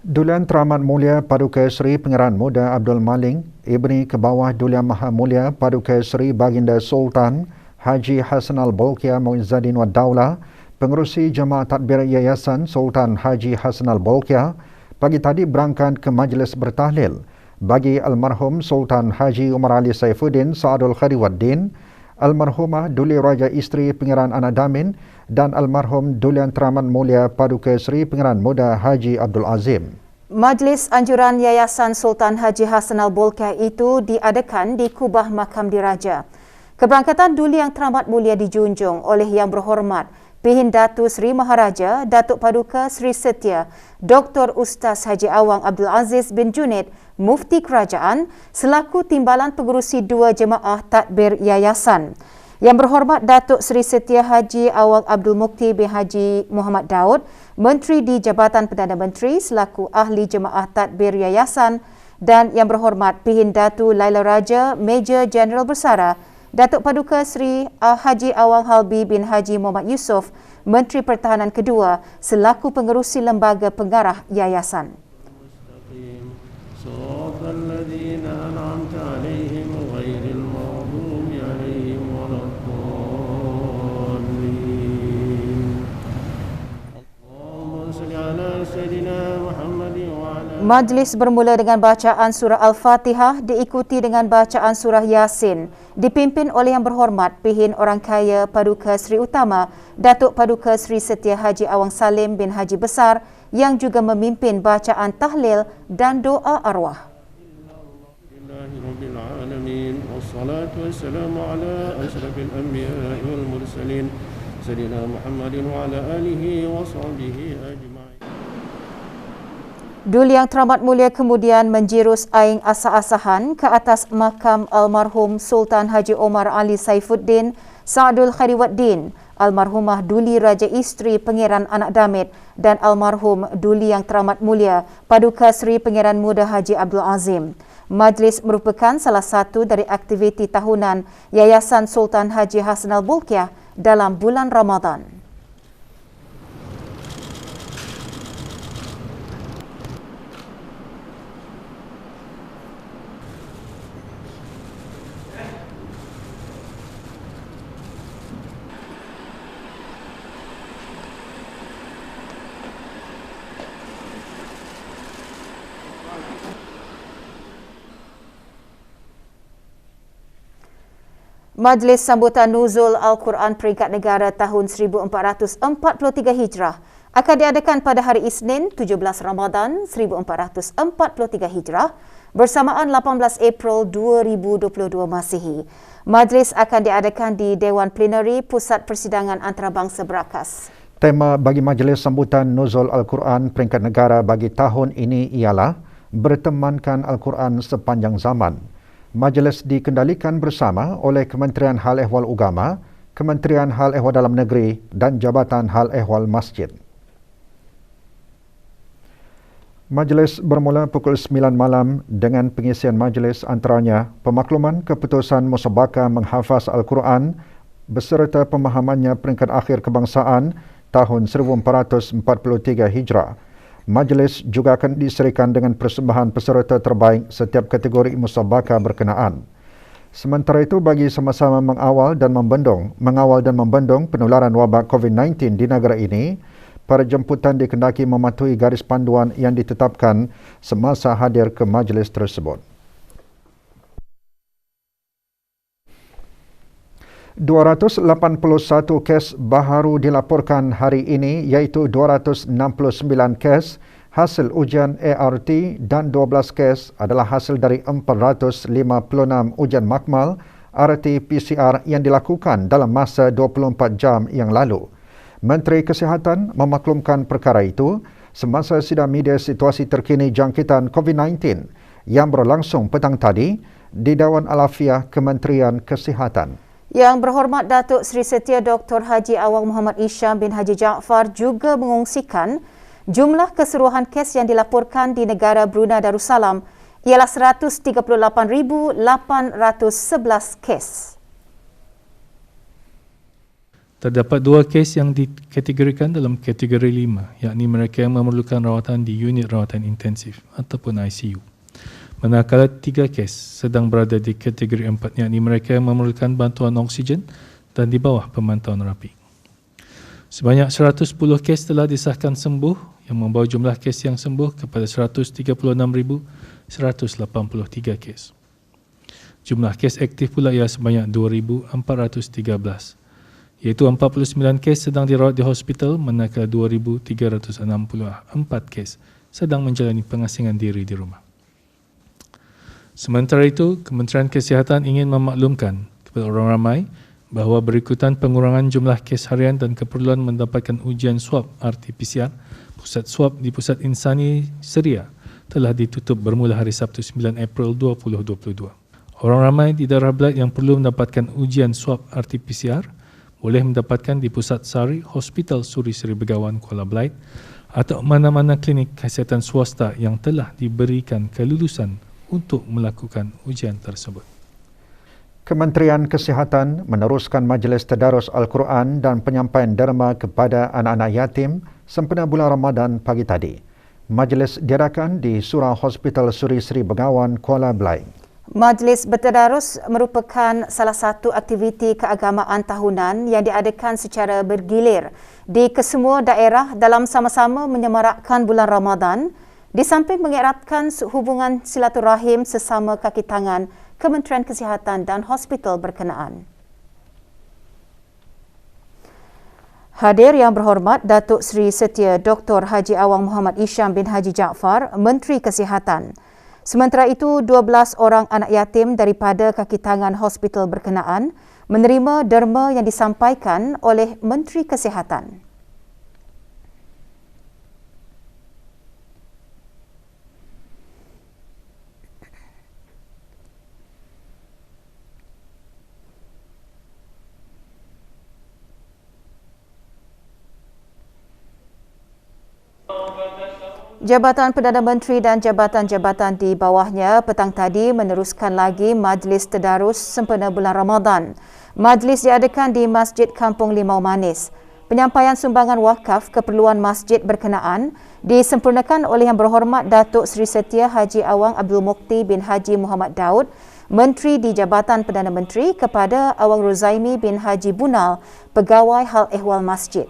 Duluan Teramat Mulia Paduka Seri Pangeran Muda Abdul Maling, Ibni ke bawah Duluan Maha Mulia Paduka Seri Baginda Sultan Haji Hassanal Bolkiah Muizzaddin Wad Daulah, Pengerusi Jemaah Tadbir Yayasan Sultan Haji Hassanal Bolkiah, pagi tadi berangkat ke majlis bertahlil bagi almarhum Sultan Haji Umar Ali Saifuddin Saadul Khadiwaddin, almarhumah Duli Raja Isteri Pangeran Anadamin dan almarhum Duluan Teramat Mulia Paduka Seri Pangeran Muda Haji Abdul Azim. Majlis anjuran Yayasan Sultan Haji Hassanal Bolkiah itu diadakan di Kubah Makam Diraja. Keberangkatan Duli Yang Teramat Mulia dijunjung oleh Yang Berhormat Pihin Datu Seri Maharaja Datuk Paduka Seri Setia Dr. Ustaz Haji Awang Abdul Aziz bin Junid, Mufti Kerajaan selaku Timbalan Pengerusi dua Jemaah Tadbir Yayasan. Yang Berhormat Datuk Seri Setia Haji Awang Abdul Mukti bin Haji Muhammad Daud, Menteri di Jabatan Perdana Menteri selaku Ahli Jemaah Tadbir Yayasan, dan Yang Berhormat Pihin Datu Laila Raja Major Jeneral Bersara Datuk Paduka Seri Haji Awang Halbi bin Haji Muhammad Yusof, Menteri Pertahanan kedua selaku Pengerusi Lembaga Pengarah Yayasan. Majlis bermula dengan bacaan surah Al-Fatihah diikuti dengan bacaan surah Yasin dipimpin oleh Yang Berhormat Pihin Orang Kaya Paduka Seri Utama Datuk Paduka Seri Setia Haji Awang Salim bin Haji Besar yang juga memimpin bacaan tahlil dan doa arwah. Wassalatu wassalamu ala asyrafil anbiya'i wal mursalin sayyidina Muhammadin wa ala alihi wa sahbihi ajma'in. Duli Yang Teramat Mulia kemudian menjirus aing asa-asahan ke atas makam almarhum Sultan Haji Umar Ali Saifuddin Saadul Khadiwaddin, almarhumah Duli Raja Isteri Pangeran Anak Damit dan almarhum Duli Yang Teramat Mulia Paduka Seri Pangeran Muda Haji Abdul Azim. Majlis merupakan salah satu dari aktiviti tahunan Yayasan Sultan Haji Hassanal Bolkiah dalam bulan Ramadan. Majlis Sambutan Nuzul Al-Quran Peringkat Negara tahun 1443 Hijrah akan diadakan pada hari Isnin 17 Ramadan 1443 Hijrah bersamaan 18 April 2022 Masihi. Majlis akan diadakan di Dewan Plenary Pusat Persidangan Antarabangsa Berakas. Tema bagi Majlis Sambutan Nuzul Al-Quran Peringkat Negara bagi tahun ini ialah Bertemankan Al-Quran Sepanjang Zaman. Majlis dikendalikan bersama oleh Kementerian Hal Ehwal Ugama, Kementerian Hal Ehwal Dalam Negeri dan Jabatan Hal Ehwal Masjid. Majlis bermula pukul 9 malam dengan pengisian majlis antaranya pemakluman keputusan musabaqah menghafaz Al-Quran beserta pemahamannya peringkat akhir kebangsaan tahun 1443 Hijrah. Majlis juga akan diserikan dengan persembahan peserta terbaik setiap kategori musabaqah berkenaan. Sementara itu, bagi sama-sama mengawal dan membendung penularan wabak COVID-19 di negara ini, para jemputan dikendaki mematuhi garis panduan yang ditetapkan semasa hadir ke majlis tersebut. 281 kes baharu dilaporkan hari ini iaitu 269 kes hasil ujian ART dan 12 kes adalah hasil dari 456 ujian makmal RT-PCR yang dilakukan dalam masa 24 jam yang lalu. Menteri Kesihatan memaklumkan perkara itu semasa sidang media situasi terkini jangkitan COVID-19 yang berlangsung petang tadi di Dewan Alafiah Kementerian Kesihatan. Yang Berhormat Datuk Seri Setia Dr. Haji Awang Muhammad Isham bin Haji Jaafar juga mengongsikan jumlah keseluruhan kes yang dilaporkan di negara Brunei Darussalam ialah 138,811 kes. Terdapat 2 kes yang dikategorikan dalam kategori 5, yakni mereka yang memerlukan rawatan di unit rawatan intensif ataupun ICU. Manakala 3 kes sedang berada di kategori 4, yakni mereka yang memerlukan bantuan oksigen dan di bawah pemantauan rapi. Sebanyak 110 kes telah disahkan sembuh yang membawa jumlah kes yang sembuh kepada 136,183 kes. Jumlah kes aktif pula ialah sebanyak 2,413. Iaitu 49 kes sedang dirawat di hospital manakala 2,364 kes sedang menjalani pengasingan diri di rumah. Sementara itu, Kementerian Kesihatan ingin memaklumkan kepada orang ramai bahawa berikutan pengurangan jumlah kes harian dan keperluan mendapatkan ujian swab RT-PCR, pusat swab di Pusat Insani Seria telah ditutup bermula hari Sabtu 9 April 2022. Orang ramai di daerah Belait yang perlu mendapatkan ujian swab RT-PCR boleh mendapatkan di Pusat Sari Hospital Suri Seri Begawan Kuala Belait atau mana-mana klinik kesihatan swasta yang telah diberikan kelulusan untuk melakukan ujian tersebut. Kementerian Kesihatan meneruskan Majlis Tadarus Al-Quran dan penyampaian derma kepada anak-anak yatim sempena bulan Ramadan pagi tadi. Majlis diadakan di Surau Hospital Suri Seri Begawan Kuala Belait. Majlis Bertadarus merupakan salah satu aktiviti keagamaan tahunan yang diadakan secara bergilir di kesemua daerah dalam sama-sama menyemarakkan bulan Ramadan di samping mengeratkan hubungan silaturahim sesama kaki tangan Kementerian Kesihatan dan hospital berkenaan. Hadir yang berhormat Datuk Seri Setia Dr. Haji Awang Muhammad Isham bin Haji Jaafar, Menteri Kesihatan. Sementara itu, 12 orang anak yatim daripada kaki tangan hospital berkenaan menerima derma yang disampaikan oleh Menteri Kesihatan. Jabatan Perdana Menteri dan jabatan-jabatan di bawahnya petang tadi meneruskan lagi Majlis Tadarus sempena bulan Ramadan. Majlis diadakan di Masjid Kampung Limau Manis. Penyampaian sumbangan wakaf keperluan masjid berkenaan disempurnakan oleh Yang Berhormat Datuk Seri Setia Haji Awang Abdul Mukti bin Haji Muhammad Daud, Menteri di Jabatan Perdana Menteri, kepada Awang Ruzaimi bin Haji Bunal, Pegawai Hal Ehwal Masjid.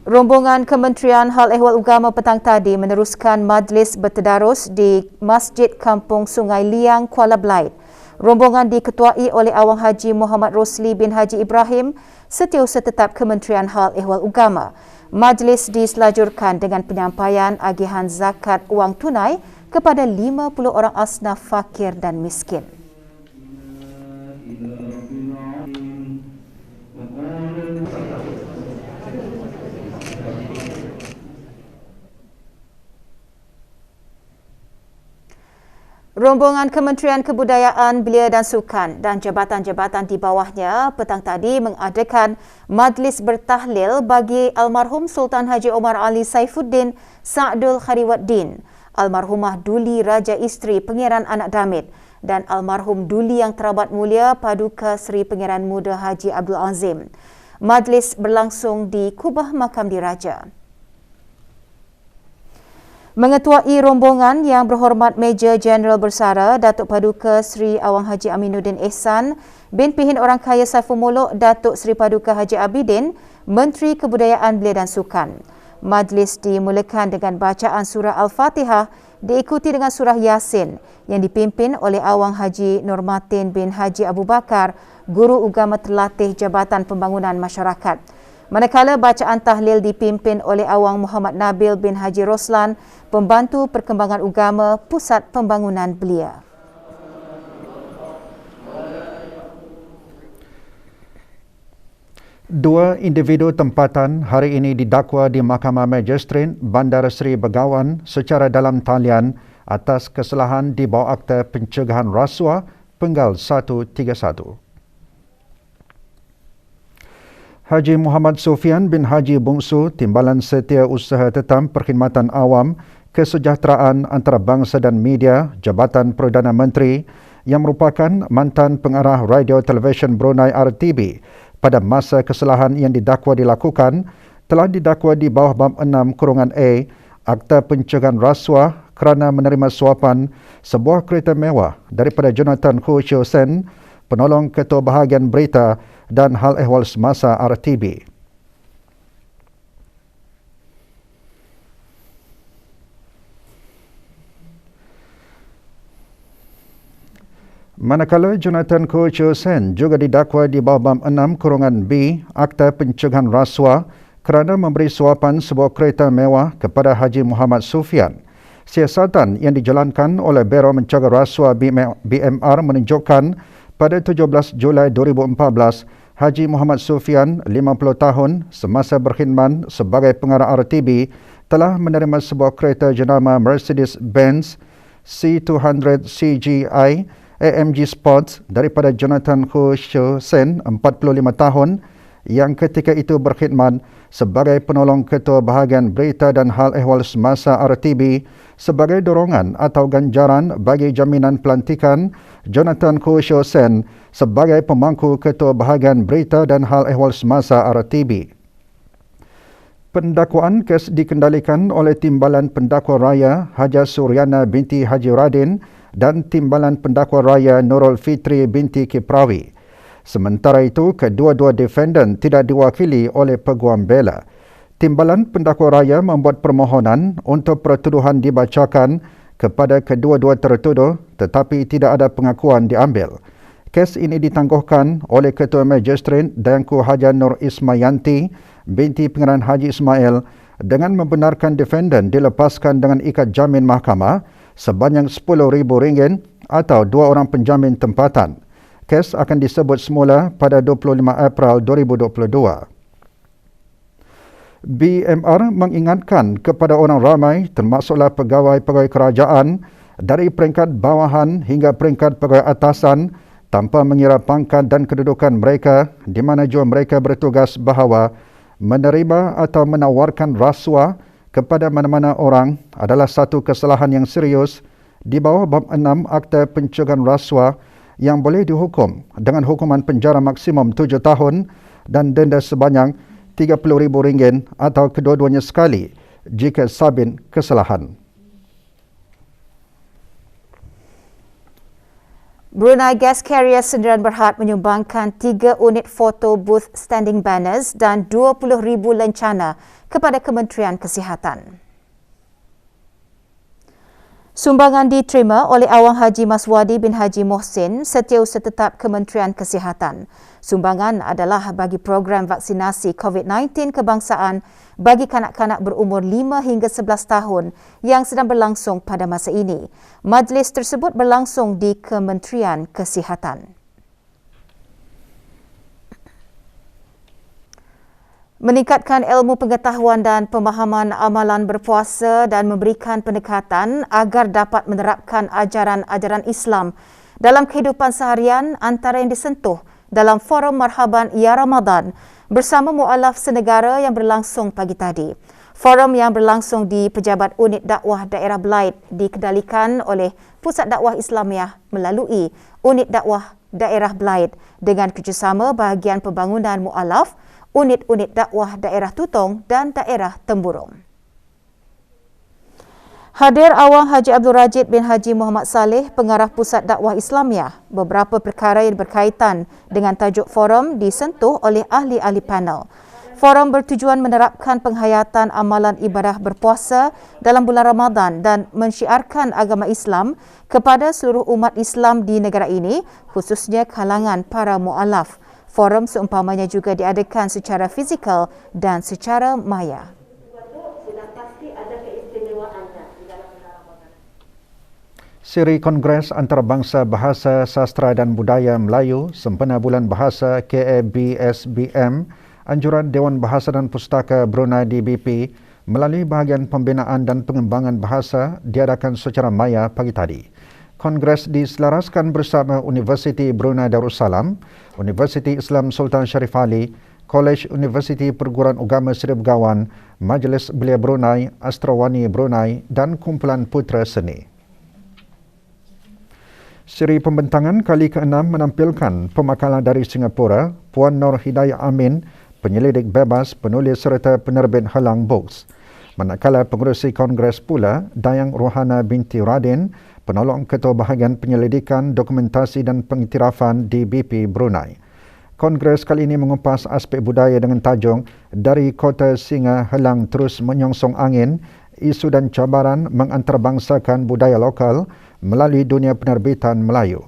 Rombongan Kementerian Hal Ehwal Agama petang tadi meneruskan Majlis Bertadarus di Masjid Kampung Sungai Liang, Kuala Belait. Rombongan diketuai oleh Awang Haji Muhammad Rosli bin Haji Ibrahim, Setiausaha Tetap Kementerian Hal Ehwal Agama. Majlis diselajurkan dengan penyampaian agihan zakat wang tunai kepada 50 orang asnaf fakir dan miskin. Rombongan Kementerian Kebudayaan, Belia dan Sukan dan jabatan-jabatan di bawahnya petang tadi mengadakan majlis bertahlil bagi almarhum Sultan Haji Omar Ali Saifuddin Sa'dul Khariwaddin, almarhumah Duli Raja Isteri Pangeran Anak Damit dan almarhum Duli Yang Teramat Mulia Paduka Seri Pangeran Muda Haji Abdul Azim. Majlis berlangsung di Kubah Makam Diraja. Mengetuai rombongan Yang Berhormat Major Jeneral Bersara Datuk Paduka Seri Awang Haji Aminuddin Ehsan bin Pihin Orang Kaya Saiful Muluk Datuk Seri Paduka Haji Abidin, Menteri Kebudayaan, Belia dan Sukan. Majlis dimulakan dengan bacaan surah Al-Fatihah diikuti dengan surah Yasin yang dipimpin oleh Awang Haji Nurmatin bin Haji Abu Bakar, Guru Agama Terlatih Jabatan Pembangunan Masyarakat. Manakala bacaan tahlil dipimpin oleh Awang Muhammad Nabil bin Haji Roslan, Pembantu Perkembangan Agama Pusat Pembangunan Belia. Dua individu tempatan hari ini didakwa di Mahkamah Magistrat Bandar Seri Begawan secara dalam talian atas kesalahan di bawah Akta Pencegahan Rasuah Penggal 131. Haji Muhammad Sofian bin Haji Bungsu, Timbalan Setiausaha Tetap Perkhidmatan Awam Kesejahteraan Antarabangsa dan Media Jabatan Perdana Menteri yang merupakan mantan pengarah radio televisyen Brunei RTB pada masa kesalahan yang didakwa dilakukan telah didakwa di bawah bab 6(a) Akta Pencegahan Rasuah kerana menerima suapan sebuah kereta mewah daripada Jonathan Ho Chio Sen, penolong Ketua Bahagian Berita dan Hal Ehwal Semasa RTB. Manakala Jonathan Ho Chio Sen juga didakwa di bawah bab 6(b) Akta Pencegahan Rasuah kerana memberi suapan sebuah kereta mewah kepada Haji Muhammad Sufian. Siasatan yang dijalankan oleh Biro Mencegah Rasuah BMR menunjukkan pada 17 Julai 2014, Haji Muhammad Sufian, 50 tahun, semasa berkhidmat sebagai pengarah RTB, telah menerima sebuah kereta jenama Mercedes-Benz C200 CGI AMG Sports daripada Jonathan Ho Chio Sen, 45 tahun, yang ketika itu berkhidmat sebagai penolong Ketua Bahagian Berita dan Hal Ehwal Semasa RTB sebagai dorongan atau ganjaran bagi jaminan pelantikan Jonathan Ho Chio Sen sebagai pemangku Ketua Bahagian Berita dan Hal Ehwal Semasa RTB. Pendakwaan kes dikendalikan oleh Timbalan Pendakwa Raya Haja Suryana binti Haji Radin dan Timbalan Pendakwa Raya Nurul Fitri binti Kiprawi. Sementara itu, kedua-dua defendant tidak diwakili oleh peguam bela. Timbalan Pendakwa Raya membuat permohonan untuk pertuduhan dibacakan kepada kedua-dua tertuduh tetapi tidak ada pengakuan diambil. Kes ini ditangguhkan oleh Ketua Magistrat Dayangku Haja Nur Ismayanti binti Pengarah Haji Ismail dengan membenarkan defendant dilepaskan dengan ikat jamin mahkamah sebanyak RM10,000 atau 2 orang penjamin tempatan. Kes akan disebut semula pada 25 April 2022. BMR mengingatkan kepada orang ramai termasuklah pegawai-pegawai kerajaan dari peringkat bawahan hingga peringkat pegawai atasan tanpa mengira pangkat dan kedudukan mereka di mana jua mereka bertugas bahawa menerima atau menawarkan rasuah kepada mana-mana orang adalah satu kesalahan yang serius di bawah bab 6 Akta Pencegahan Rasuah yang boleh dihukum dengan hukuman penjara maksimum 7 tahun dan denda sebanyak RM30,000 atau kedua-duanya sekali jika sabit kesalahan. Brunei Gas Carrier Sendirian Berhad menyumbangkan 3 unit foto booth standing banners dan 20,000 lencana kepada Kementerian Kesihatan. Sumbangan diterima oleh Awang Haji Maswadi bin Haji Mohsin, Setiausaha Tetap Kementerian Kesihatan. Sumbangan adalah bagi program vaksinasi COVID-19 kebangsaan bagi kanak-kanak berumur 5 hingga 11 tahun yang sedang berlangsung pada masa ini. Majlis tersebut berlangsung di Kementerian Kesihatan. Meningkatkan ilmu pengetahuan dan pemahaman amalan berpuasa dan memberikan pendekatan agar dapat menerapkan ajaran-ajaran Islam dalam kehidupan seharian antara yang disentuh dalam Forum Marhaban Ya Ramadan bersama mualaf senegara yang berlangsung pagi tadi. Forum yang berlangsung di Pejabat Unit Dakwah Daerah Belait dikendalikan oleh Pusat Dakwah Islamiah melalui Unit Dakwah Daerah Belait dengan kerjasama bahagian pembangunan mualaf, unit-unit dakwah daerah Tutong dan daerah Temburong. Hadir Awang Haji Abdul Rajid bin Haji Muhammad Saleh, Pengarah Pusat Dakwah Islamiah. Beberapa perkara yang berkaitan dengan tajuk forum disentuh oleh ahli-ahli panel. Forum bertujuan menerapkan penghayatan amalan ibadah berpuasa dalam bulan Ramadan dan mensyiarkan agama Islam kepada seluruh umat Islam di negara ini, khususnya kalangan para mualaf. Forum seumpamanya juga diadakan secara fizikal dan secara maya. Siri Kongres Antarabangsa Bahasa Sastra dan Budaya Melayu sempena Bulan Bahasa KABSBM, Anjuran Dewan Bahasa dan Pustaka Brunei DBP melalui bahagian pembinaan dan pengembangan bahasa diadakan secara maya pagi tadi. Kongres diselaraskan bersama Universiti Brunei Darussalam, Universiti Islam Sultan Sharif Ali Kolej Universiti Perguruan Agama Seri Begawan, Majlis Belia Brunei, Astrawani Brunei dan Kumpulan Putra Seni. Siri pembentangan kali ke-6 menampilkan pemakalan dari Singapura, Puan Nur Hidayah Amin, penyelidik bebas, penulis serta penerbit Halang Books. Manakala pengerusi Kongres pula, Dayang Rohana binti Radin, penolong Ketua Bahagian Penyelidikan, Dokumentasi dan Pengiktirafan di BP Brunei. Kongres kali ini mengupas aspek budaya dengan tajuk Dari Kota Singa Helang Terus Menyongsong Angin, isu dan cabaran mengantarabangsakan budaya lokal melalui dunia penerbitan Melayu.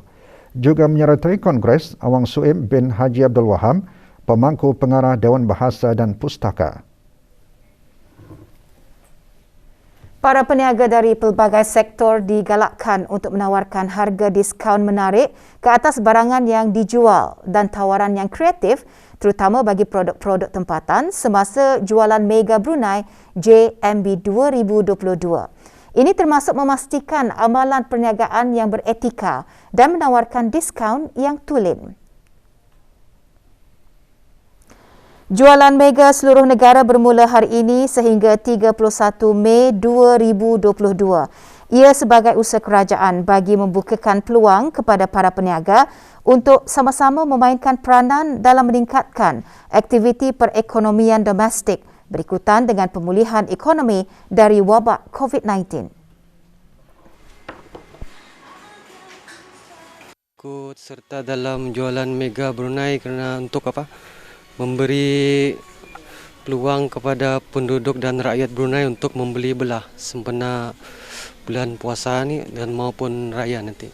Juga menyertai Kongres Awang Suib bin Haji Abdul Wahab, pemangku pengarah Dewan Bahasa dan Pustaka. Para peniaga dari pelbagai sektor digalakkan untuk menawarkan harga diskaun menarik ke atas barangan yang dijual dan tawaran yang kreatif terutama bagi produk-produk tempatan semasa Jualan Mega Brunei JMB 2022. Ini termasuk memastikan amalan perniagaan yang beretika dan menawarkan diskaun yang tulen. Jualan Mega seluruh negara bermula hari ini sehingga 31 Mei 2022. Ia sebagai usaha kerajaan bagi membukakan peluang kepada para peniaga untuk sama-sama memainkan peranan dalam meningkatkan aktiviti perekonomian domestik berikutan dengan pemulihan ekonomi dari wabak COVID-19. Ikut serta dalam Jualan Mega Brunei kerana untuk apa? Memberi peluang kepada penduduk dan rakyat Brunei untuk membeli belah sempena bulan puasa ni dan maupun raya nanti.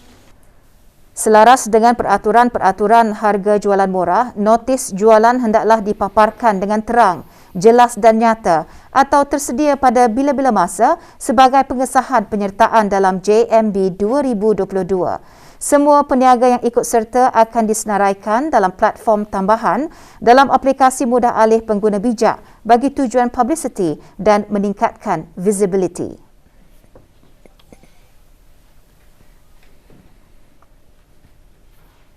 Selaras dengan peraturan-peraturan harga jualan murah, notis jualan hendaklah dipaparkan dengan terang, jelas dan nyata atau tersedia pada bila-bila masa sebagai pengesahan penyertaan dalam JMB 2022. Semua peniaga yang ikut serta akan disenaraikan dalam platform tambahan dalam aplikasi mudah alih pengguna bijak bagi tujuan publicity dan meningkatkan visibility.